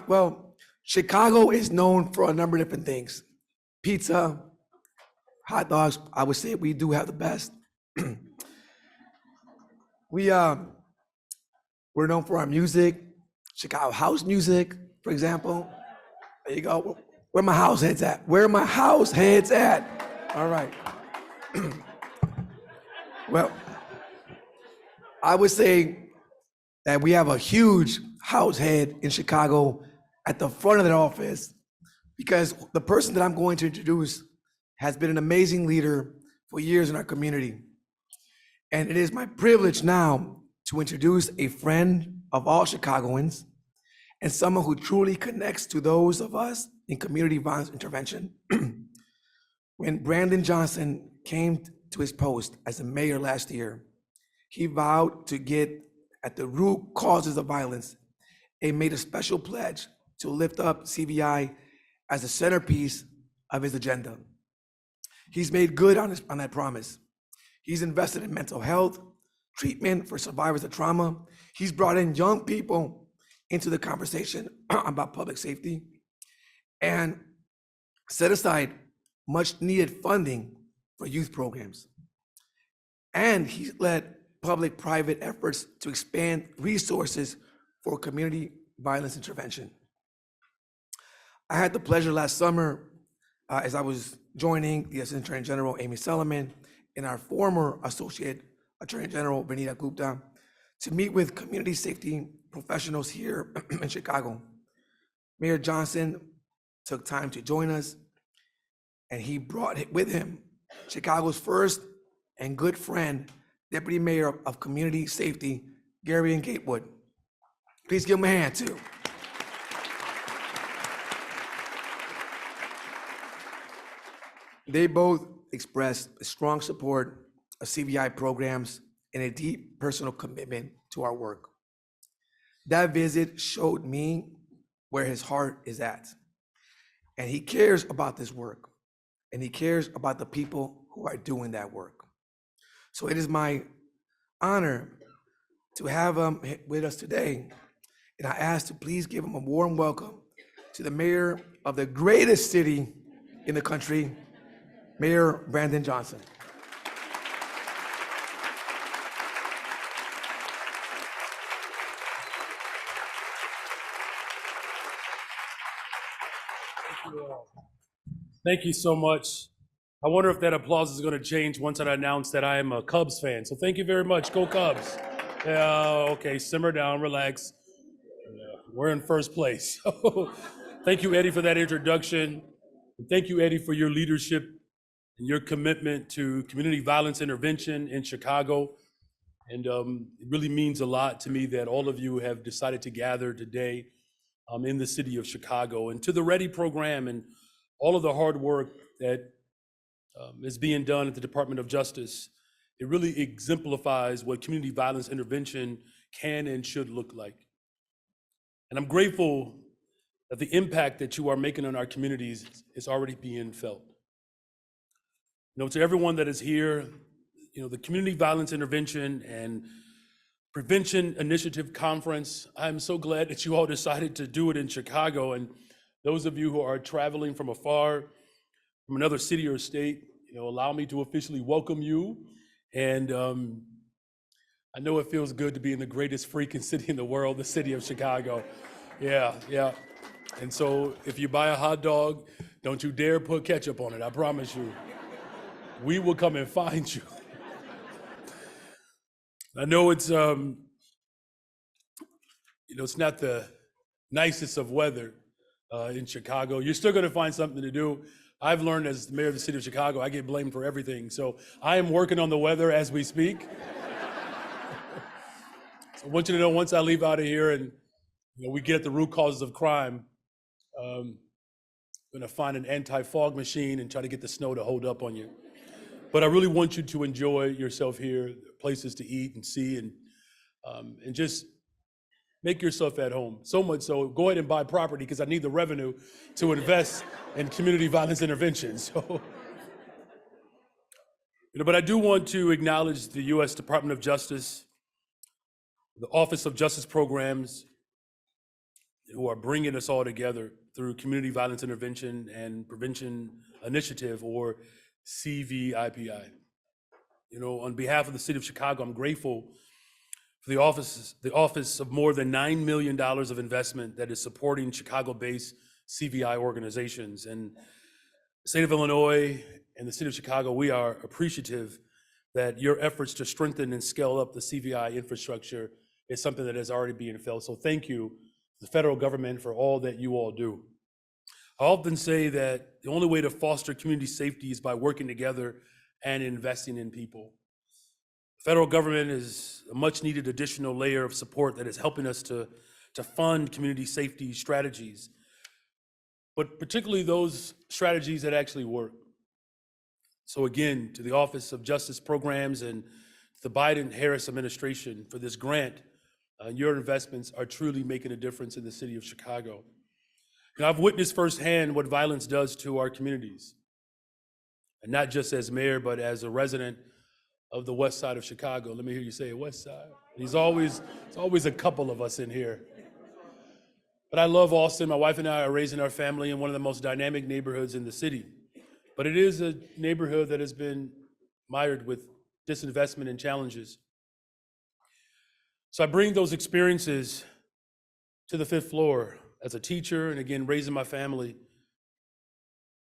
Well, Chicago is known for a number of different things. Pizza, hot dogs, I would say we do have the best. We we're known for our music, Chicago house music, for example. There you go. Where my house heads at? Where my house heads at? All right. Well, I would say that we have a huge house head in Chicago at the front of the office because the person that I'm going to introduce has been an amazing leader for years in our community. And it is my privilege now to introduce a friend of all Chicagoans and someone who truly connects to those of us in community violence intervention. When Brandon Johnson came to his post as the mayor last year, he vowed to get at the root causes of violence and made a special pledge to lift up CVI as the centerpiece of his agenda. He's made good on that promise. He's invested in mental health, treatment for survivors of trauma. He's brought in young people into the conversation about public safety and set aside much needed funding for youth programs. And he led public-private efforts to expand resources for community violence intervention. I had the pleasure last summer, as I was joining the Assistant Attorney General, Amy Solomon, and our former Associate Attorney General, Benita Gupta, to meet with community safety professionals here in Chicago. Mayor Johnson took time to join us, and he brought with him Chicago's first and good friend, Deputy Mayor of Community Safety, Gary and Gatewood. Please give him a hand too. They both expressed strong support of CVI programs and a deep personal commitment to our work. That visit showed me where his heart is at. And he cares about this work, and he cares about the people who are doing that work. So it is my honor to have him with us today, and I ask to please give him a warm welcome to the mayor of the greatest city in the country, Mayor Brandon Johnson. Thank you so much. I wonder if that applause is going to change once I announce that I am a Cubs fan. So thank you very much. Go Cubs. Yeah, okay, simmer down, relax. Yeah, we're in first place. Thank you, Eddie, for that introduction. And thank you, Eddie, for your leadership and your commitment to community violence intervention in Chicago. And it really means a lot to me that all of you have decided to gather today in the city of Chicago, and to the READY program and all of the hard work that is being done at the Department of Justice. It really exemplifies what community violence intervention can and should look like. And I'm grateful that the impact that you are making on our communities is already being felt. You know, to everyone that is here, you know, the Community Violence Intervention and Prevention Initiative Conference, I'm so glad that you all decided to do it in Chicago. And those of you who are traveling from afar, from another city or state, you know, allow me to officially welcome you. And I know it feels good to be in the greatest freaking city in the world, the city of Chicago. Yeah. And so if you buy a hot dog, don't you dare put ketchup on it, I promise you. We will come and find you. I know it's, you know, it's not the nicest of weather in Chicago. You're still gonna find something to do. I've learned as the mayor of the city of Chicago, I get blamed for everything. So I am working on the weather as we speak. So I want you to know, once I leave out of here and we get at the root causes of crime, I'm gonna find an anti-fog machine and try to get the snow to hold up on you. But I really want you to enjoy yourself here, places to eat and see, and just make yourself at home. So much so, go ahead and buy property because I need the revenue to invest in community violence intervention. So, but I do want to acknowledge the U.S. Department of Justice, the Office of Justice Programs, who are bringing us all together through Community Violence Intervention and Prevention Initiative, or CVIPI. On behalf of the city of Chicago, I'm grateful for the office of more than $9 million of investment that is supporting Chicago-based CVI organizations. And the state of Illinois and the city of Chicago, we are appreciative that your efforts to strengthen and scale up the CVI infrastructure is something that is already being felt. So thank you, the federal government, for all that you all do. I often say that the only way to foster community safety is by working together and investing in people. The federal government is a much needed additional layer of support that is helping us to fund community safety strategies, but particularly those strategies that actually work. So again, to the Office of Justice Programs and the Biden-Harris administration for this grant, your investments are truly making a difference in the city of Chicago. I've witnessed firsthand what violence does to our communities, and not just as mayor, but as a resident of the west side of Chicago. Let me hear you say it, west side. There's always a couple of us in here. But I love Austin. My wife and I are raising our family in one of the most dynamic neighborhoods in the city. But it is a neighborhood that has been mired with disinvestment and challenges. So I bring those experiences to the fifth floor as a teacher, and again, raising my family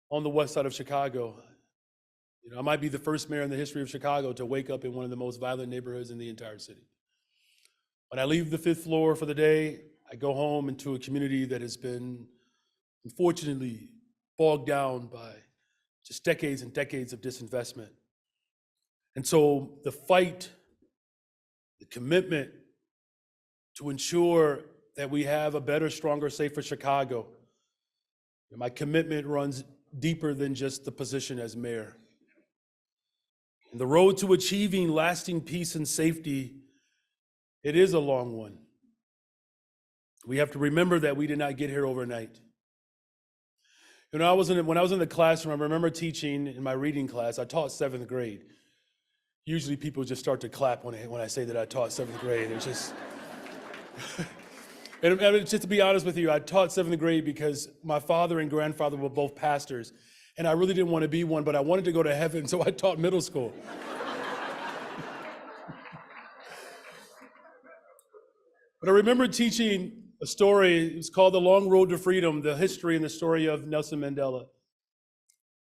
on the west side of Chicago. I might be the first mayor in the history of Chicago to wake up in one of the most violent neighborhoods in the entire city. When I leave the fifth floor for the day, I go home into a community that has been, unfortunately, bogged down by just decades and decades of disinvestment. And so the fight, the commitment to ensure that we have a better, stronger, safer Chicago, my commitment runs deeper than just the position as mayor. And the road to achieving lasting peace and safety, it is a long one. We have to remember that we did not get here overnight. When I was in the classroom, I remember teaching in my reading class. I taught 7th grade. Usually people just start to clap when I say that I taught 7th grade. It's just, and just to be honest with you, I taught 7th grade because my father and grandfather were both pastors, and I really didn't want to be one, but I wanted to go to heaven, so I taught middle school. But I remember teaching a story. It was called The Long Road to Freedom, the history and the story of Nelson Mandela.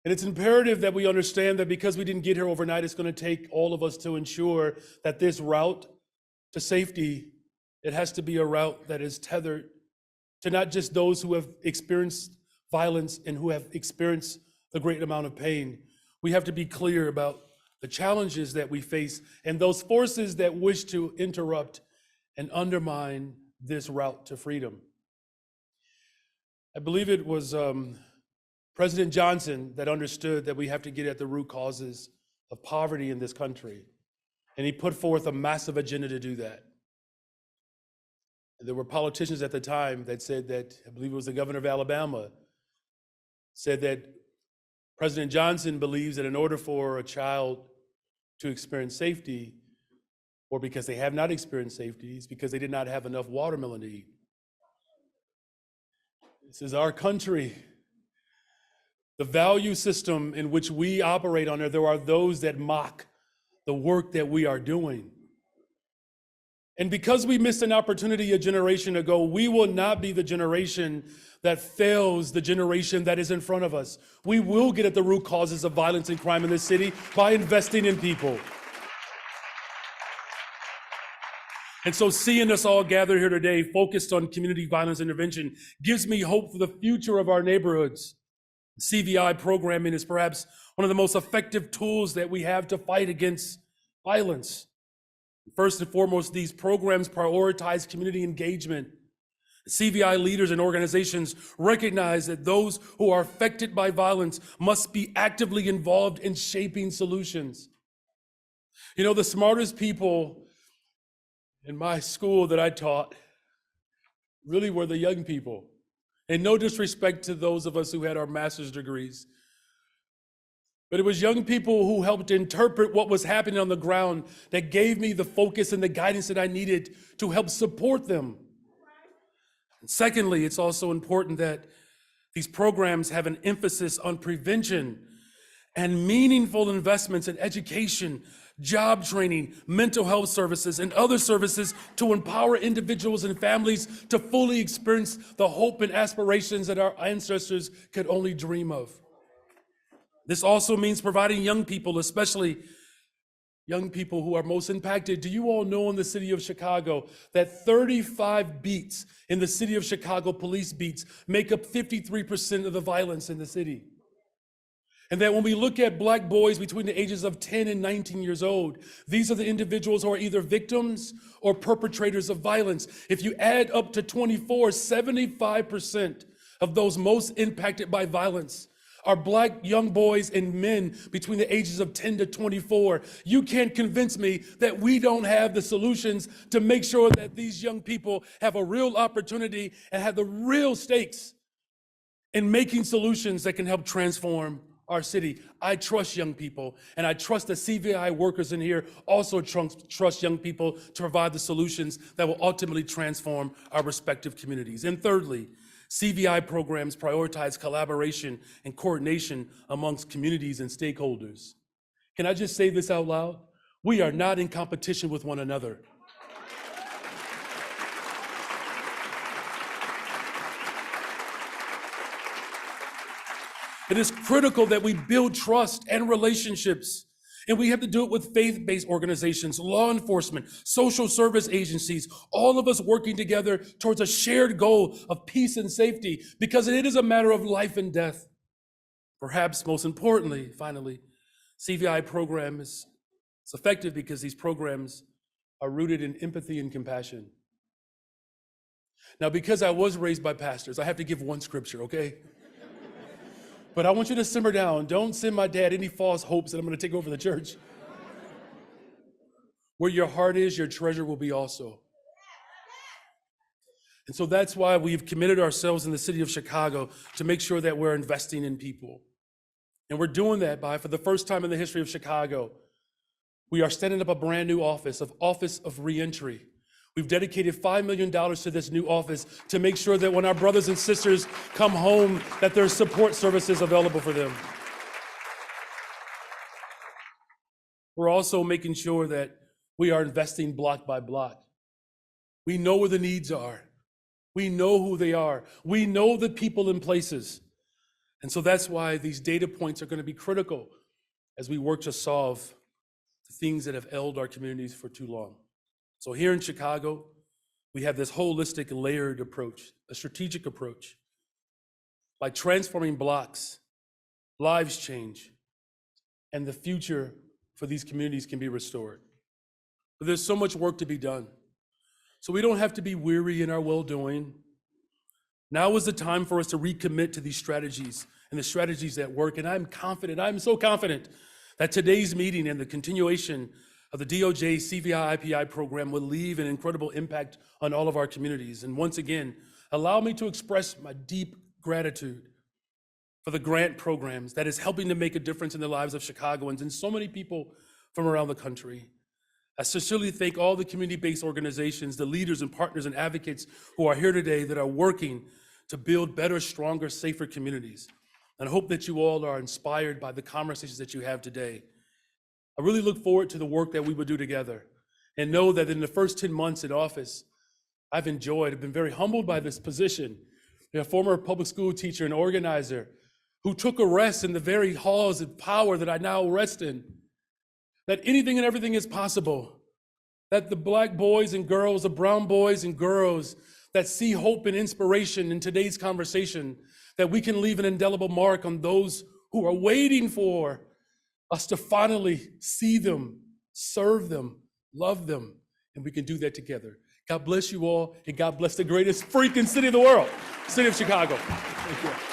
And it's imperative that we understand that because we didn't get here overnight, it's going to take all of us to ensure that this route to safety, it has to be a route that is tethered to not just those who have experienced violence and who have experienced a great amount of pain. We have to be clear about the challenges that we face and those forces that wish to interrupt and undermine this route to freedom. I believe it was President Johnson that understood that we have to get at the root causes of poverty in this country. And he put forth a massive agenda to do that. And there were politicians at the time that said that, I believe it was the governor of Alabama, said that President Johnson believes that in order for a child to experience safety, or because they have not experienced safety, it's because they did not have enough watermelon to eat. This is our country. The value system in which we operate under, there are those that mock the work that we are doing. And because we missed an opportunity a generation ago, we will not be the generation that fails the generation that is in front of us. We will get at the root causes of violence and crime in this city by investing in people. And so seeing us all gather here today, focused on community violence intervention, gives me hope for the future of our neighborhoods. CVI programming is perhaps one of the most effective tools that we have to fight against violence. First and foremost, these programs prioritize community engagement. CVI leaders and organizations recognize that those who are affected by violence must be actively involved in shaping solutions. The smartest people in my school that I taught really were the young people. And no disrespect to those of us who had our master's degrees, but it was young people who helped interpret what was happening on the ground that gave me the focus and the guidance that I needed to help support them. Secondly, it's also important that these programs have an emphasis on prevention and meaningful investments in education, job training, mental health services, and other services to empower individuals and families to fully experience the hope and aspirations that our ancestors could only dream of. This also means providing young people, especially young people who are most impacted. Do you all know in the city of Chicago that 35 beats in the city of Chicago, police beats, make up 53% of the violence in the city? And that when we look at Black boys between the ages of 10 and 19 years old, these are the individuals who are either victims or perpetrators of violence. If you add up to 24, 75% of those most impacted by violence are Black young boys and men between the ages of 10 to 24. You can't convince me that we don't have the solutions to make sure that these young people have a real opportunity and have the real stakes in making solutions that can help transform our city. I trust young people, and I trust the CVI workers in here also trust young people to provide the solutions that will ultimately transform our respective communities. And thirdly, CVI programs prioritize collaboration and coordination amongst communities and stakeholders. Can I just say this out loud? We are not in competition with one another. It is critical that we build trust and relationships, and we have to do it with faith-based organizations, law enforcement, social service agencies, all of us working together towards a shared goal of peace and safety, because it is a matter of life and death. Perhaps most importantly, finally, CVI program is effective because these programs are rooted in empathy and compassion. Now, because I was raised by pastors, I have to give one scripture, okay? But I want you to simmer down. Don't send my dad any false hopes that I'm going to take over the church. Where your heart is, your treasure will be also. And so that's why we've committed ourselves in the city of Chicago to make sure that we're investing in people. And we're doing that by, for the first time in the history of Chicago, we are setting up a brand new Office of Reentry. We've dedicated $5 million to this new office to make sure that when our brothers and sisters come home, that there's support services available for them. We're also making sure that we are investing block by block. We know where the needs are. We know who they are. We know the people and places. And so that's why these data points are going to be critical as we work to solve the things that have ailed our communities for too long. So here in Chicago, we have this holistic and layered approach, a strategic approach. By transforming blocks, lives change, and the future for these communities can be restored. But there's so much work to be done. So we don't have to be weary in our well-doing. Now is the time for us to recommit to these strategies and the strategies that work. And I'm so confident that today's meeting and the continuation of the DOJ CVIPI program will leave an incredible impact on all of our communities. And once again, allow me to express my deep gratitude for the grant programs that is helping to make a difference in the lives of Chicagoans and so many people from around the country. I sincerely thank all the community-based organizations, the leaders and partners and advocates who are here today that are working to build better, stronger, safer communities. And I hope that you all are inspired by the conversations that you have today. I really look forward to the work that we will do together and know that in the first 10 months in office, I've been very humbled by this position. A former public school teacher and organizer who took a rest in the very halls of power that I now rest in, that anything and everything is possible, that the Black boys and girls, the brown boys and girls that see hope and inspiration in today's conversation, that we can leave an indelible mark on those who are waiting for us to finally see them, serve them, love them, and we can do that together. God bless you all, and God bless the greatest freaking city of the world, city of Chicago. Thank you.